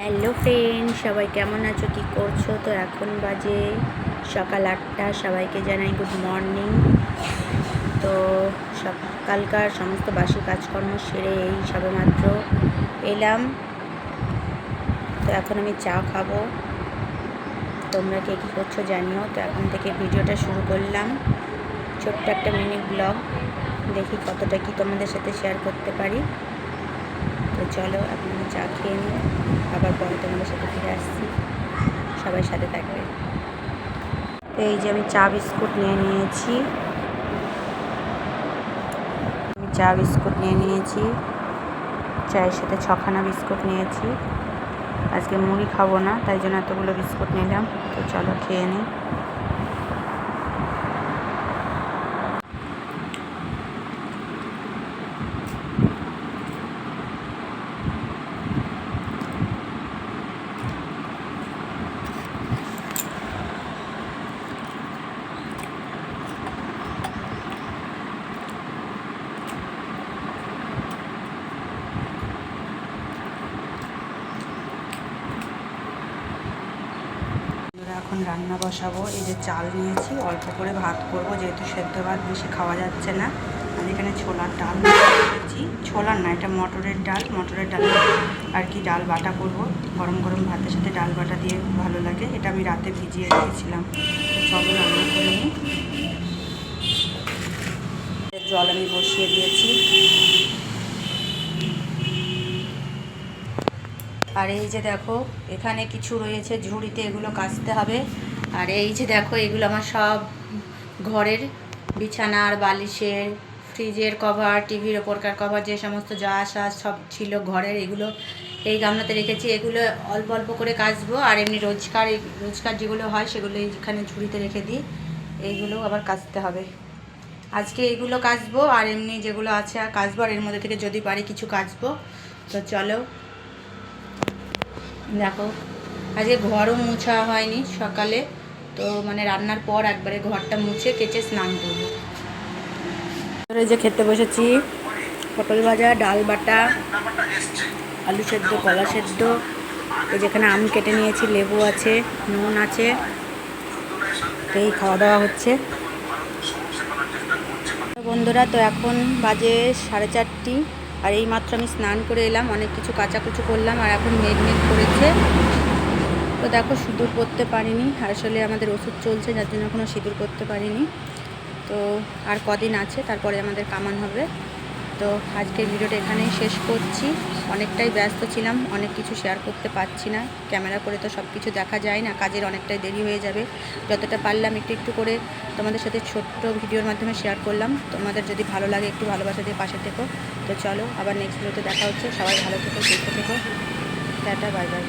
Hello friend, সবাই কেমন আছো, কী করছো? তো এখন বাজে সকাল 8টা। সবাইকে জানাই গুড মর্নিং। তো সকালকার সমস্ত বাসি কাজকর্ম সেরে এই সবেমাত্র এলাম। তো এখন আমি চা খাবো। তোমরা কে কী করছো জানিও। তো এখন থেকে ভিডিওটা শুরু করলাম, ছোট্ট একটা মিনি ব্লগ। দেখি কতটা কি তোমাদের সাথে শেয়ার করতে পারি। তো চলো এখন আমি চা খেয়ে নিই, আবার পরে তোমাদের সাথে ফিরে আসছি। সবাই সাথে থাকবে। তো এই যে আমি চা বিস্কুট নিয়ে নিয়েছি। চায়ের সাথে 6খানা বিস্কুট নিয়েছি। আজকে মুড়ি খাবো না, তাই জন্য এতগুলো বিস্কুট নিলাম। তো চলো খেয়ে নিই। এখন রান্না বসাবো। এই যে চাল নিয়েছি, অল্প করে ভাত করব, যেহেতু সেদ্ধ ভাত বেশি খাওয়া যাচ্ছে না। আর এখানে ছোলার ডাল নিয়েছি, ছোলার না, এটা মটরের ডাল আর কি ডাল বাটা করব। গরম গরম ভাতের সাথে ডাল বাটা দিয়ে ভালো লাগে। এটা আমি রাতে ভিজিয়ে রেখেছিলাম। চলো রান্না করে নিই। জল আমি বসিয়ে দিয়েছি। আর এই যে দেখো, এখানে কিছু রয়েছে ঝুড়িতে, এগুলো কাচতে হবে। আর এই যে দেখো, এগুলো আমার সব ঘরের বিছানার, বালিশের, ফ্রিজের কভার, টিভির ওপরকার কভার, যে সমস্ত যা আসা সব ছিল ঘরের, এগুলো এই গামলাতে রেখেছি। এগুলো অল্প অল্প করে কাচবো। আর এমনি রোজকার যেগুলো হয় সেগুলো এখানে ঝুড়িতে রেখে দিই। এইগুলো আবার কাচতে হবে। আজকে এইগুলো কাচবো, আর এমনি যেগুলো আছে আর কাচবো। আর এর মধ্যে থেকে যদি পারি কিছু কাচবো। তো চলো দেখো, আজকে ঘরও মোছা হয়নি সকালে। তো মানে রান্নার পর একবারে ঘরটা মুছে কেচে স্নান করবো। এই যে খেতে বসেছি, পটল ভাজা, ডাল বাটা, আলু সেদ্ধ, কলা সেদ্ধ। এই যেখানে আম কেটে নিয়েছি, লেবু আছে, নুন আছে। এই খাওয়া দাওয়া হচ্ছে বন্ধুরা। তো এখন বাজে 4:30, আর এই মাত্র আমি স্নান করে এলাম। অনেক কিছু কাচাকুচু করলাম, আর এখন মেঘ করেছে। তো দেখো, সিঁদুর করতে পারিনি, আসলে আমাদের ওষুধ চলছে, যার জন্য এখনও সিঁদুর করতে পারিনি। তো আর কদিন আছে, তারপরে আমাদের কামান হবে। তো আজকের ভিডিওটা এখানেই শেষ করছি। অনেকটাই ব্যস্ত ছিলাম, অনেক কিছু শেয়ার করতে পারছি না। ক্যামেরা করে তো সব কিছু দেখা যায় না, কাজের অনেকটাই দেরি হয়ে যাবে। যতটা পারলাম একটু একটু করে তোমাদের সাথে ছোট্ট ভিডিওর মাধ্যমে শেয়ার করলাম। তোমাদের যদি ভালো লাগে একটু ভালোবাসা দিয়ে পাশে থেকো। তো চলো আবার নেক্সট ভিডিওতে দেখা হচ্ছে। সবাই ভালো থেকো, সুস্থ থেকো। Tata, bye bye.